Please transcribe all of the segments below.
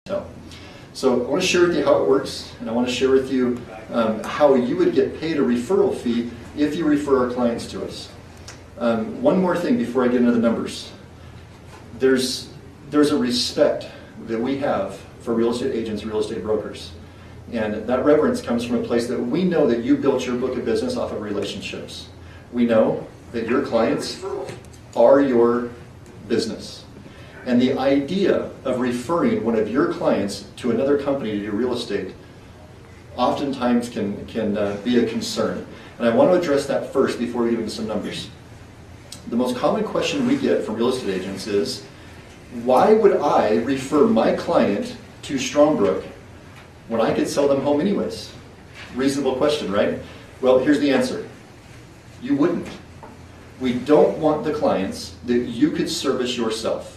So I want to share with you how it works, and I want to share with you how you would get paid a referral fee if you refer our clients to us. One more thing before I get into the numbers. There's a respect that we have for real estate agents, real estate brokers. And that reverence comes from a place that we know that you built your book of business off of relationships. We know that your clients are your business. And the idea of referring one of your clients to another company to do real estate oftentimes can be a concern. And I want to address that first before we get into some numbers. The most common question we get from real estate agents is, why would I refer my client to Strongbrook when I could sell them home anyways? Reasonable question, right? Well, here's the answer. You wouldn't. We don't want the clients that you could service yourself.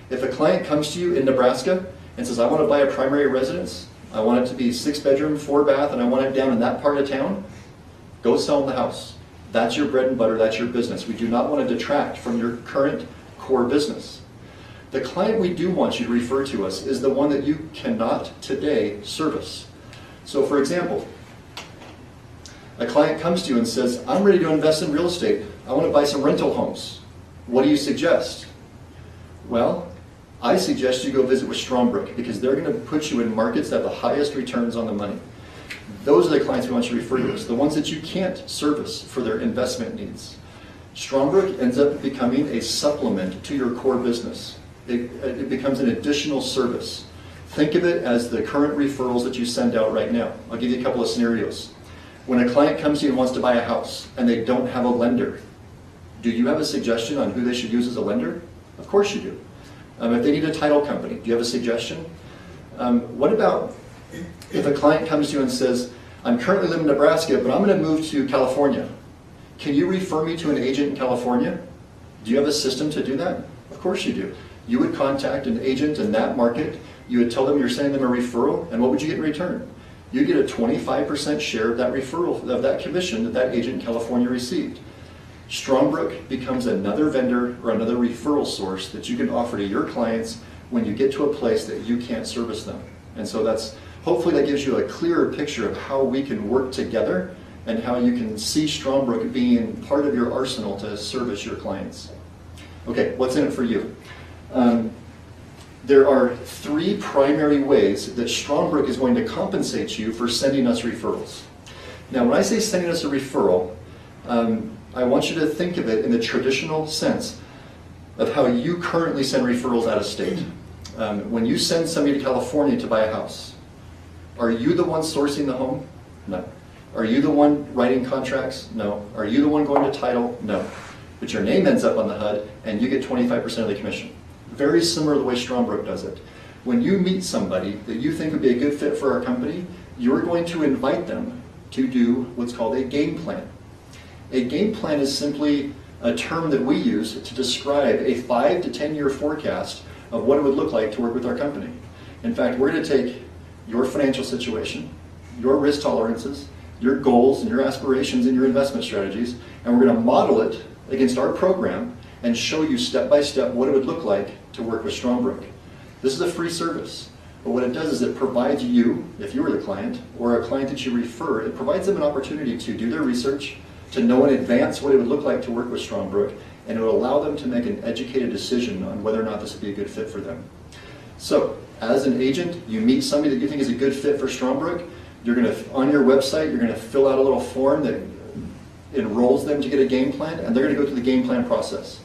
If a client comes to you in Nebraska and says, I want to buy a primary residence, I want it to be 6-bedroom, 4-bath, and I want it down in that part of town, go sell them the house. That's your bread and butter, that's your business. We do not want to detract from your current core business. The client we do want you to refer to us is the one that you cannot today service. So for example, a client comes to you and says, I'm ready to invest in real estate. I want to buy some rental homes. What do you suggest? Well, I suggest you go visit with Strongbrook because they're going to put you in markets that have the highest returns on the money. Those are the clients we want you to refer to us, the ones that you can't service for their investment needs. Strongbrook ends up becoming a supplement to your core business. It becomes an additional service. Think of it as the current referrals that you send out right now. I'll give you a couple of scenarios. When a client comes to you and wants to buy a house and they don't have a lender, do you have a suggestion on who they should use as a lender? Of course you do. If they need a title company, do you have a suggestion? What about if a client comes to you and says, I'm currently living in Nebraska, but I'm going to move to California. Can you refer me to an agent in California? Do you have a system to do that? Of course you do. You would contact an agent in that market, you would tell them you're sending them a referral, and what would you get in return? You get a 25% share of that referral, of that commission that that agent in California received. Strongbrook becomes another vendor or another referral source that you can offer to your clients when you get to a place that you can't service them. And so hopefully that gives you a clearer picture of how we can work together and how you can see Strongbrook being part of your arsenal to service your clients. Okay, what's in it for you? There are 3 primary ways that Strongbrook is going to compensate you for sending us referrals. Now, when I say sending us a referral, I want you to think of it in the traditional sense of how you currently send referrals out of state. When you send somebody to California to buy a house, are you the one sourcing the home? No. Are you the one writing contracts? No. Are you the one going to title? No. But your name ends up on the HUD and you get 25% of the commission. Very similar to the way Strongbrook does it. When you meet somebody that you think would be a good fit for our company, you're going to invite them to do what's called a game plan. A game plan is simply a term that we use to describe a 5 to 10 year forecast of what it would look like to work with our company. In fact, we're going to take your financial situation, your risk tolerances, your goals and your aspirations and your investment strategies, and we're going to model it against our program and show you step by step what it would look like to work with Strongbrook. This is a free service, but what it does is it provides you, if you were the client, or a client that you refer, it provides them an opportunity to do their research, to know in advance what it would look like to work with Strongbrook, and it will allow them to make an educated decision on whether or not this would be a good fit for them. So, as an agent, you meet somebody that you think is a good fit for Strongbrook, you're going to, on your website, you're going to fill out a little form that enrolls them to get a game plan, and they're going to go through the game plan process.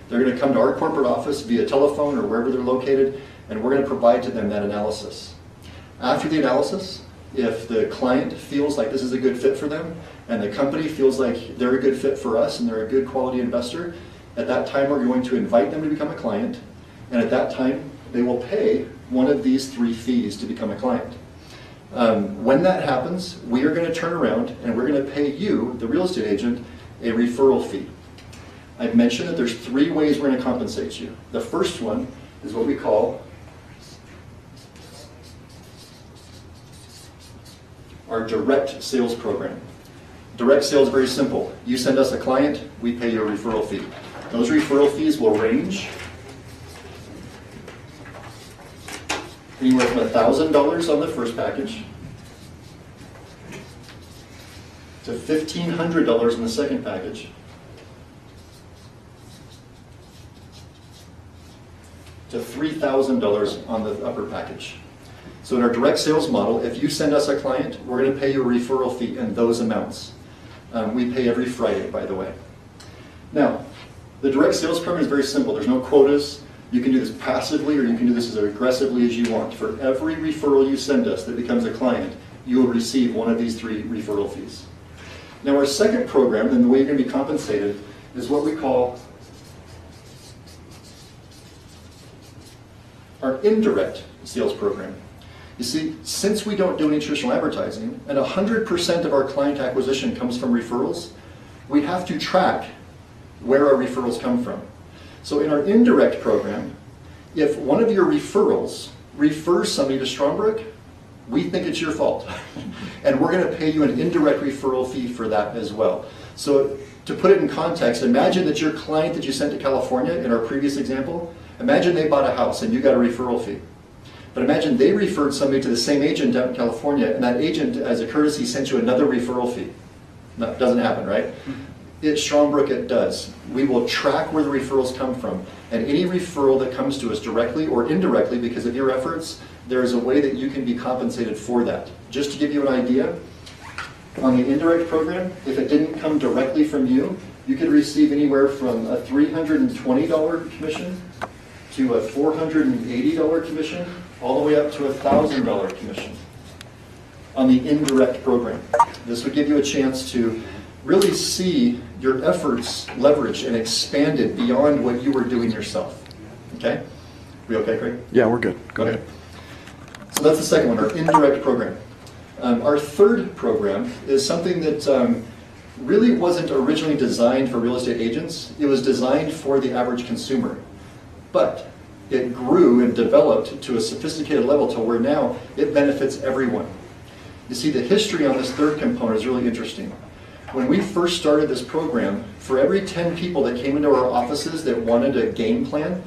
They're going to come to our corporate office via telephone or wherever they're located, and we're going to provide to them that analysis. After the analysis, if the client feels like this is a good fit for them, and the company feels like they're a good fit for us and they're a good quality investor, at that time we're going to invite them to become a client, and at that time they will pay one of these 3 fees to become a client. When that happens, we are going to turn around and we're going to pay you, the real estate agent, a referral fee. I've mentioned that there's 3 ways we're going to compensate you. The first one is what we call our direct sales program. Direct sales is very simple. You send us a client, we pay you a referral fee. Those referral fees will range anywhere from $1,000 on the first package to $1,500 in the second package to $3,000 on the upper package. So in our direct sales model, if you send us a client, we're going to pay you a referral fee in those amounts. We pay every Friday, by the way. Now, the direct sales program is very simple. There's no quotas. You can do this passively or you can do this as aggressively as you want. For every referral you send us that becomes a client, you will receive one of these 3 referral fees. Now our second program, and the way you're going to be compensated, is what we call our indirect sales program. You see, since we don't do any traditional advertising, and 100% of our client acquisition comes from referrals, we have to track where our referrals come from. So in our indirect program, if one of your referrals refers somebody to Strongbrook, we think it's your fault. And we're going to pay you an indirect referral fee for that as well. So to put it in context, imagine that your client that you sent to California in our previous example, imagine they bought a house and you got a referral fee. But imagine they referred somebody to the same agent out in California, and that agent, as a courtesy, sent you another referral fee. That doesn't happen, right? At Strongbrook, it does. We will track where the referrals come from, and any referral that comes to us directly or indirectly because of your efforts, there is a way that you can be compensated for that. Just to give you an idea, on the indirect program, if it didn't come directly from you, you could receive anywhere from a $320 commission to a $480 commission, all the way up to a $1,000 commission on the indirect program. This would give you a chance to really see your efforts leveraged and expanded beyond what you were doing yourself. Okay? We okay, Craig? Yeah, we're good. Go ahead. So that's the second one, our indirect program. Our third program is something that really wasn't originally designed for real estate agents. It was designed for the average consumer. But it grew and developed to a sophisticated level to where now it benefits everyone. You see, the history on this third component is really interesting. When we first started this program, for every 10 people that came into our offices that wanted a game plan,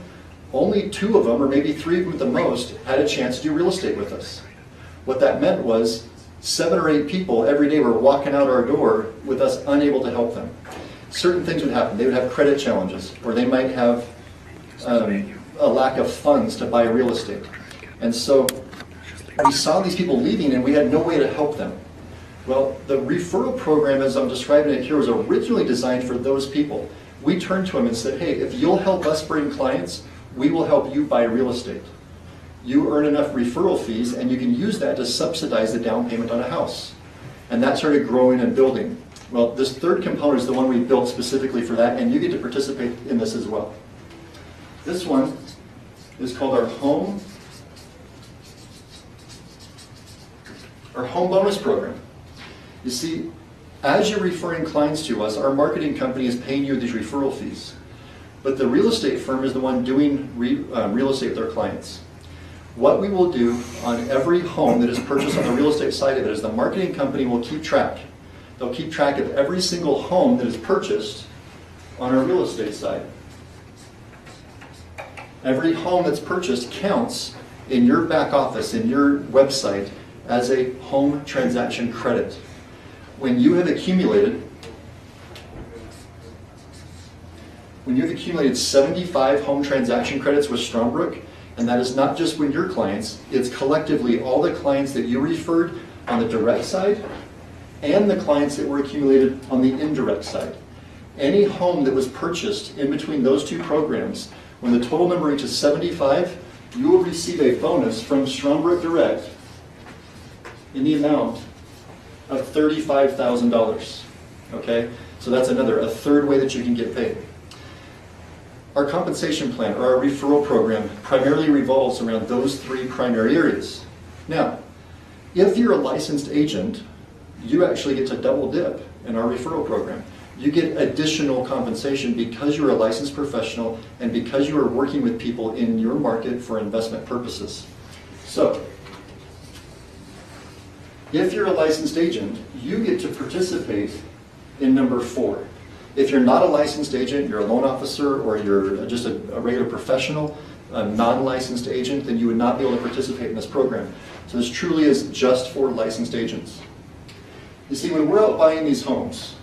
only 2 of them, or maybe 3 of them at the most, had a chance to do real estate with us. What that meant was 7 or 8 people every day were walking out our door with us unable to help them. Certain things would happen. They would have credit challenges, or they might have a lack of funds to buy real estate. And so we saw these people leaving and we had no way to help them. Well, the referral program, as I'm describing it here, was originally designed for those people. We turned to them and said, hey, if you'll help us bring clients, we will help you buy real estate. You earn enough referral fees and you can use that to subsidize the down payment on a house. And that started growing and building. Well, this third component is the one we built specifically for that, and you get to participate in this as well. This one is called our home bonus program. You see, as you're referring clients to us, our marketing company is paying you these referral fees. But the real estate firm is the one doing real estate with their clients. What we will do on every home that is purchased on the real estate side of it is the marketing company will keep track. They'll keep track of every single home that is purchased on our real estate side. Every home that's purchased counts in your back office, in your website, as a home transaction credit. When you have accumulated 75 home transaction credits with Strongbrook, and that is not just with your clients, it's collectively all the clients that you referred on the direct side and the clients that were accumulated on the indirect side. Any home that was purchased in between those 2 programs, when the total number reaches 75, you will receive a bonus from Strongbrook Direct in the amount of $35,000. Okay? So that's a third way that you can get paid. Our compensation plan, or our referral program, primarily revolves around those 3 primary areas. Now, if you're a licensed agent, you actually get to double dip in our referral program. You get additional compensation because you're a licensed professional and because you are working with people in your market for investment purposes. So, if you're a licensed agent, you get to participate in number 4. If you're not a licensed agent, you're a loan officer, or you're just a regular professional, a non-licensed agent, then you would not be able to participate in this program. So this truly is just for licensed agents. You see, when we're out buying these homes,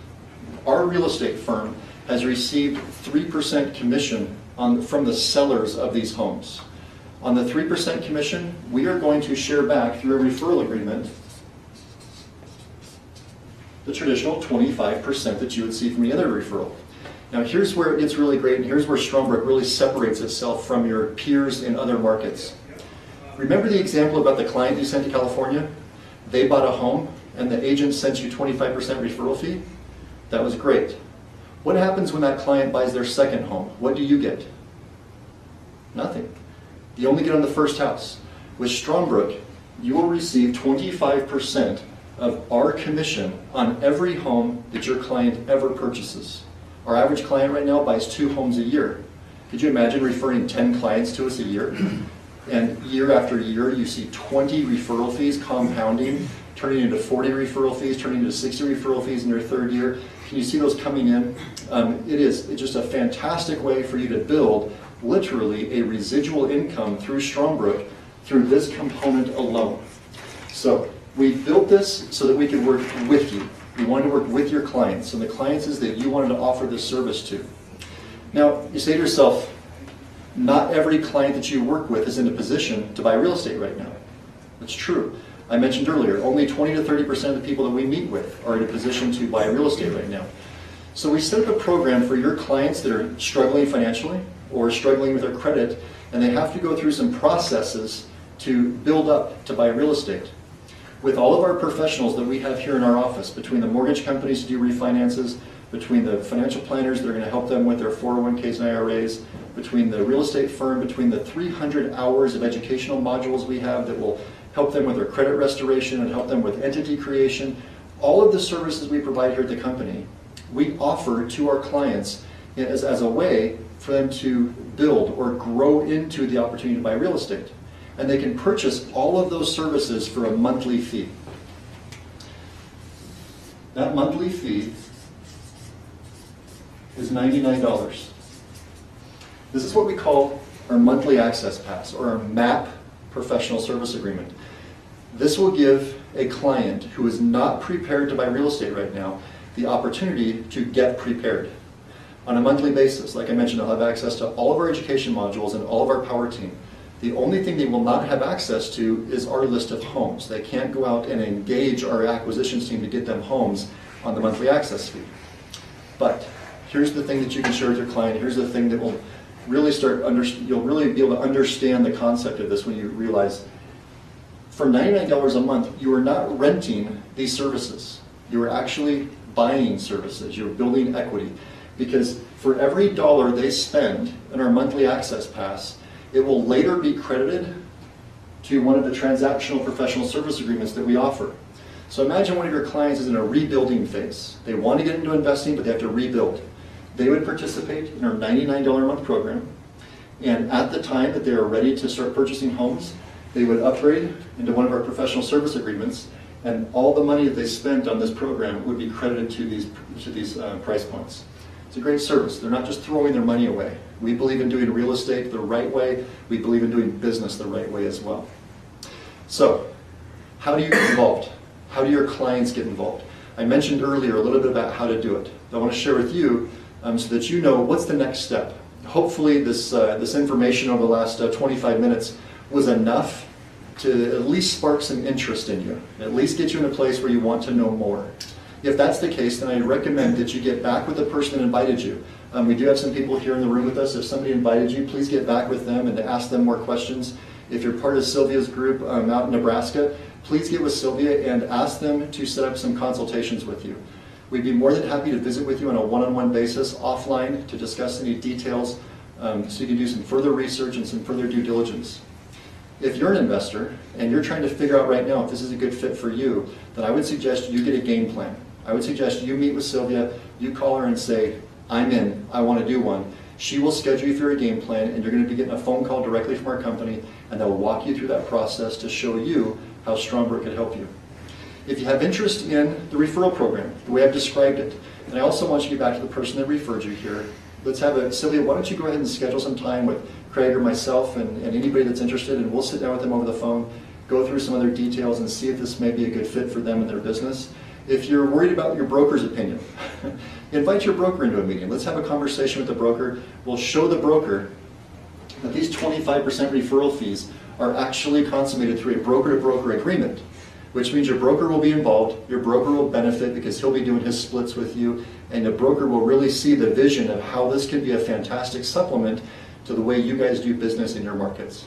our real estate firm has received 3% commission from the sellers of these homes. On the 3% commission, we are going to share back through a referral agreement the traditional 25% that you would see from any other referral. Now here's where it gets really great, and here's where Strongbrook really separates itself from your peers in other markets. Remember the example about the client you sent to California? They bought a home and the agent sent you 25% referral fee? That was great. What happens when that client buys their second home? What do you get? Nothing. You only get on the first house. With Strongbrook, you will receive 25% of our commission on every home that your client ever purchases. Our average client right now buys 2 homes a year. Could you imagine referring 10 clients to us a year? And year after year, you see 20 referral fees compounding, turning into 40 referral fees, turning into 60 referral fees in your third year. Can you see those coming in? It's just a fantastic way for you to build literally a residual income through Strongbrook through this component alone. So we built this so that we could work with you. We wanted to work with your clients, and the clients is that you wanted to offer this service to. Now, you say to yourself, not every client that you work with is in a position to buy real estate right now. That's true. I mentioned earlier, only 20 to 30% of the people that we meet with are in a position to buy real estate right now. So we set up a program for your clients that are struggling financially or struggling with their credit, and they have to go through some processes to build up to buy real estate. With all of our professionals that we have here in our office, between the mortgage companies to do refinances, between the financial planners that are going to help them with their 401ks and IRAs, between the real estate firm, between the 300 hours of educational modules we have that will help them with their credit restoration and help them with entity creation, all of the services we provide here at the company, we offer to our clients as a way for them to build or grow into the opportunity to buy real estate. And they can purchase all of those services for a monthly fee. That monthly fee is $99. This is what we call our monthly access pass, or our MAP professional service agreement. This will give a client who is not prepared to buy real estate right now the opportunity to get prepared. On a monthly basis, like I mentioned, they'll have access to all of our education modules and all of our power team. The only thing they will not have access to is our list of homes. They can't go out and engage our acquisitions team to get them homes on the monthly access fee. But here's the thing that you can share with your client. Here's the thing that will really you'll really be able to understand the concept of this when you realize for $99 a month, you are not renting these services. You are actually buying services. You're building equity. Because for every dollar they spend in our monthly access pass, it will later be credited to one of the transactional professional service agreements that we offer. So imagine one of your clients is in a rebuilding phase. They want to get into investing, but they have to rebuild. They would participate in our $99 a month program, and at the time that they are ready to start purchasing homes, they would upgrade into one of our professional service agreements, and all the money that they spent on this program would be credited to these price points. It's a great service. They're not just throwing their money away. We believe in doing real estate the right way. We believe in doing business the right way as well. So, how do you get involved? How do your clients get involved? I mentioned earlier a little bit about how to do it. I want to share with you so that you know what's the next step. Hopefully this information over the last 25 minutes was enough to at least spark some interest in you, at least get you in a place where you want to know more. If that's the case, then I recommend that you get back with the person that invited you. We do have some people here in the room with us. If somebody invited you, please get back with them and to ask them more questions. If you're part of Sylvia's group out in Nebraska, please get with Sylvia and ask them to set up some consultations with you. We'd be more than happy to visit with you on a one-on-one basis, offline, to discuss any details so you can do some further research and some further due diligence. If you're an investor and you're trying to figure out right now if this is a good fit for you, then I would suggest you get a game plan. I would suggest you meet with Sylvia, you call her and say, I'm in, I want to do one. She will schedule you for a game plan, and you're going to be getting a phone call directly from our company, and they'll walk you through that process to show you how Strongbrook can help you. If you have interest in the referral program, the way I've described it, and I also want you to get back to the person that referred you here, Sylvia, why don't you go ahead and schedule some time with Craig or myself and anybody that's interested, and we'll sit down with them over the phone, go through some other details and see if this may be a good fit for them and their business. If you're worried about your broker's opinion, invite your broker into a meeting. Let's have a conversation with the broker. We'll show the broker that these 25% referral fees are actually consummated through a broker-to-broker agreement, which means your broker will be involved, your broker will benefit because he'll be doing his splits with you, and the broker will really see the vision of how this can be a fantastic supplement to the way you guys do business in your markets.